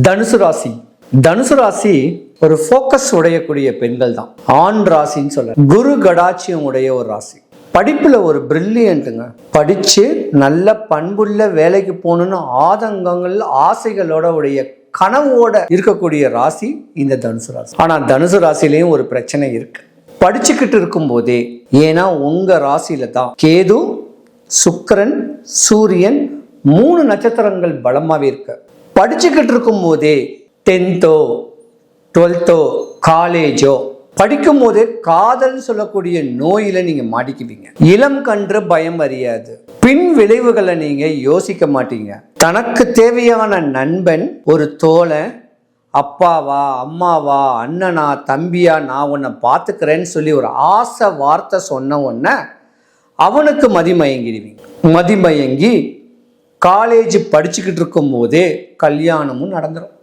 தனுசு ராசி. தனுசு ராசி ஒரு ஃபோக்கஸ் உடையக்கூடிய பெண்கள் தான். ஆண் ராசின்னு சொல்ல, குரு கடாட்சியம் உடைய ஒரு ராசி. படிப்புல ஒரு பிரில்லியன்ட்டுங்க. படிச்சு நல்ல பண்புள்ள வேலைக்கு போகணும்னு ஆதங்கங்கள் ஆசைகளோட உடைய கனவோட இருக்கக்கூடிய ராசி இந்த தனுசு ராசி. ஆனா தனுசு ராசிலையும் ஒரு பிரச்சனை இருக்கு. படிச்சுக்கிட்டு இருக்கும் போதே, ஏன்னா உங்க ராசியில தான் கேது, சுக்கிரன், சூரியன் 3 நட்சத்திரங்கள் பலமாவே இருக்கு. படிச்சுக்கிட்டு இருக்கும் போதே 10th 12th காலேஜோ படிக்கும் போதே காதல் சொல்லக்கூடிய நோயில நீங்க மாட்டிக்குவீங்க. இளம் கன்று பயம் அறியாது. பின் விளைவுகளை நீங்க யோசிக்க மாட்டீங்க. தனக்கு தேவையான நண்பன், ஒரு தோழன், அப்பாவா அம்மாவா அண்ணனா தம்பியா நான் உன்னை பார்த்துக்கிறேன்னு சொல்லி ஒரு ஆசை வார்த்தை சொன்ன உடனே அவனுக்கு மதிமயங்கிடுவீங்க. மதிமயங்கி காலேஜ் படிச்சுக்கிட்டு இருக்கும் போதே கல்யாணமும் நடந்துடும்.